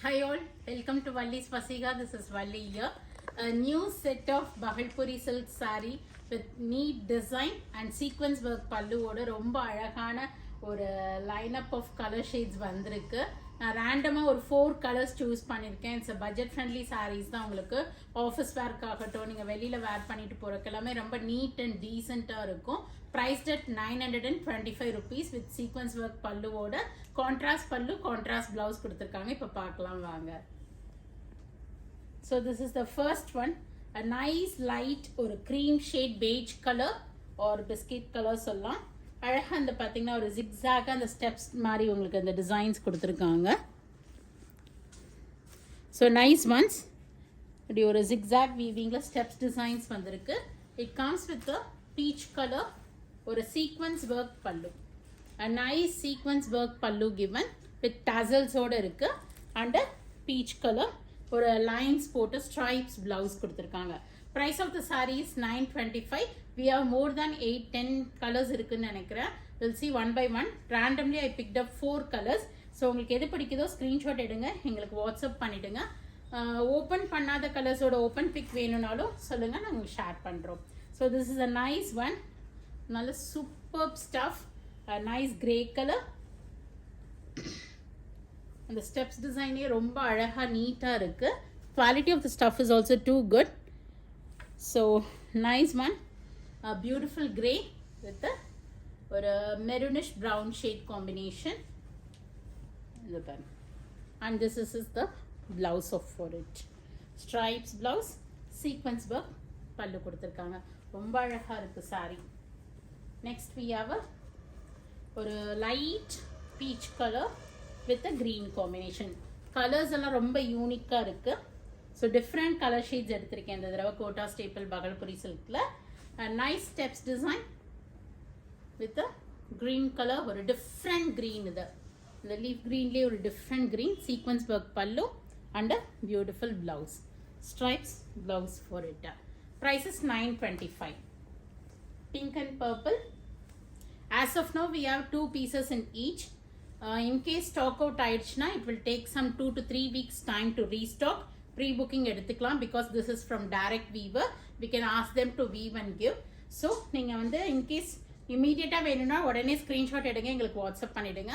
Hi all, welcome to Valli's Pasiga. This is Valli here. A new set of Bagalpuri silk saree with neat design and sequence work pallu oda romba alagana ஒரு lineup of colour shades வந்திருக்கு. நான் ரேண்டமாக ஒரு 4 colours choose பண்ணியிருக்கேன். It's budget friendly saris தான். உங்களுக்கு office வேர்க்காகட்டும், நீங்கள் வெளியில் வேர் பண்ணிட்டு போகிறக்கு எல்லாமே ரொம்ப நீட் அண்ட் டீசெண்டாக இருக்கும். Priced at 925 rupees with sequence work பல்லுவோட கான்ட்ராஸ்ட் பல்லு, கான்ட்ராஸ்ட் ப்ளவுஸ் கொடுத்துருக்காங்க. இப்போ பார்க்கலாம் வாங்க. So this is the first one. A nice light ஒரு க்ரீம் ஷேட் பெய்ஜ் கலர் ஒரு பிஸ்கட் கலர் சொல்லலாம். அழகாக அந்த பார்த்தீங்கன்னா ஒரு ஜிக்ஸாக அந்த ஸ்டெப்ஸ் மாதிரி உங்களுக்கு அந்த டிசைன்ஸ் கொடுத்துருக்காங்க. So nice once. இப்படி ஒரு ஜிக்ஸாக் வீவிங்கில் ஸ்டெப்ஸ் டிசைன்ஸ் வந்திருக்கு. It comes with peach colour ஒரு சீக்வன்ஸ் ஒர்க் பல்லு. அ நைஸ் சீக்வன்ஸ் ஒர்க் பல்லு கிவன் வித் டசல்ஸோடு இருக்குது. அண்ட் பீச் கலர் ஒரு லைன்ஸ் போட்டு ஸ்ட்ரைப்ஸ் ப்ளவுஸ் கொடுத்துருக்காங்க. Price of the saree is 925. We have more than 8-10 colors இருக்குன்னு நினைக்கிறேன். We'll see one by one. Randomly I picked up 4 colors. So உங்களுக்கு எது பிடிக்குதோ ஸ்க்ரீன்ஷாட் எடுங்க, எங்களுக்கு வாட்ஸ்அப் பண்ணிவிடுங்க. ஓப்பன் பண்ணாத கலர்ஸோட ஓப்பன் பிக் வேணும்னாலும் சொல்லுங்கள், நாங்கள் ஷேர் பண்ணுறோம். So this is a nice one. நல்ல super stuff. Nice grey colour. அந்த ஸ்டெப்ஸ் டிசைனே ரொம்ப அழகாக நீட்டாக இருக்குது. Quality of the stuff is also too good. So nice one. A beautiful grey with a or a maroonish brown shade combination. And this is the blouse of for it. Stripes blouse, sequence work pallu kuduthirukanga. Romba azhaga irukku saree. Next we have a or a light peach color with a green combination. Colors alla romba unique ah irukku. So different colour shades எடுத்திருக்கேன் இந்த தடவை. Kota staple Bhagalpuri சில்கில் nice steps design with green colour. ஒரு different green. இது இந்த leaf க்ரீன்லேயே ஒரு different green. Sequence work pallu and beautiful blouse. Stripes blouse for it. Price is 925. Pink and purple. As of now we have 2 pieces in each. In case stock out ஆயிடுச்சுன்னா it will take some 2 to 3 weeks time to restock. Pre-booking எடுத்துக்கலாம் because this is from direct weaver. We can ask them to weave and give. So நீங்கள் வந்து in case இமீடியட்டாக வேணும்னா உடனே screenshot எடுங்க, எங்களுக்கு WhatsApp பண்ணிவிடுங்க.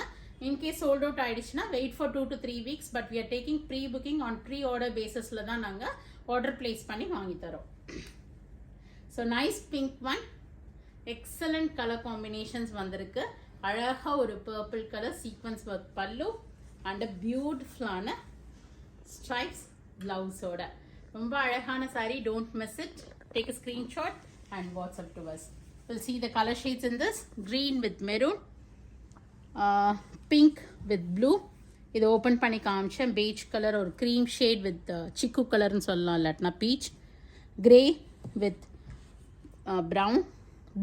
இன்கேஸ் சோல்ட் அவுட் ஆகிடுச்சுன்னா wait for 2 to 3 weeks. But we are taking pre-booking on pre-order பேஸஸில் தான் நாங்கள் ஆர்டர் பிளேஸ் பண்ணி வாங்கி தரோம். So nice pink one. Excellent colour combinations வந்திருக்கு. அழகாக ஒரு purple colour sequence work pallu and பியூட்டிஃபுல்லான ஸ்ட்ரைப்ஸ் பிளவுஸோட ரொம்ப அழகான saree. Don't miss it. Take a screenshot and WhatsApp to us. We'll see the color shades in this. Green with maroon, pink with blue. இது open பண்ணி காமிச்சேன். beige color ஒரு cream shade with chiku கலர்னு சொல்லலாம், இல்லாட்டினா peach. grey with brown,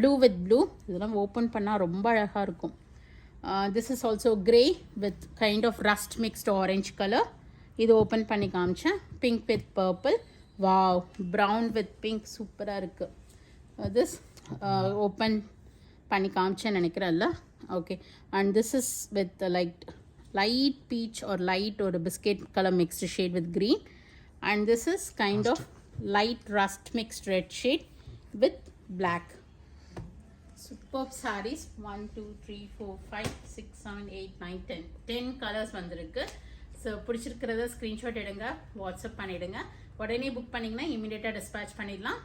blue with blue. இதெல்லாம் open பண்ணால் ரொம்ப அழகாக இருக்கும். This is also grey with kind of rust mixed orange color. இது ஓப்பன் பண்ணி காமிச்சேன். Pink with purple. Wow, brown with pink சூப்பராக இருக்குது. திஸ் ஓப்பன் பண்ணி காமிச்சேன்னு நினைக்கிறேன்ல. Okay. And this is with light peach ஒரு லைட் ஒரு biscuit colour mixed shade with green. And this is kind of light rust mixed red shade with black. Super sarees. 1 2 3 4 5 6 7 8 9 10 colours வந்திருக்கு. So பிடிச்சிருக்கிறத screenshot எடுங்க, WhatsApp பண்ணிவிடுங்க. உடனே book பண்ணிங்கன்னா இமீடியட்டாக dispatch பண்ணிடலாம்.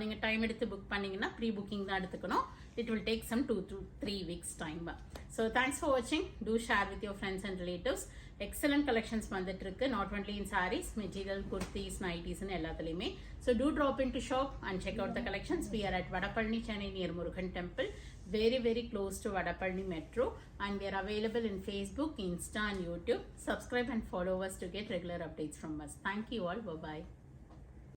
நீங்கள் டைம் எடுத்து புக் பண்ணிங்கன்னா ப்ரீ புக்கிங் தான் எடுத்துக்கணும். It will take some 2 to 3 weeks time. So thanks for வாட்சிங். Do share with your friends and relatives. Excellent collections வந்துட்டு இருக்கு. Not only in sarees, material, kurtis, நைட்டிஸ்ன்னு எல்லாத்துலேயுமே. So do drop in to shop and check out the collections. We are at Vadapalani, Chennai near Murugan Temple. Very close to Vadapalani Metro. And we are available in Facebook, Insta and YouTube. Subscribe and follow us to get regular updates from us. Thank you all. Bye-bye.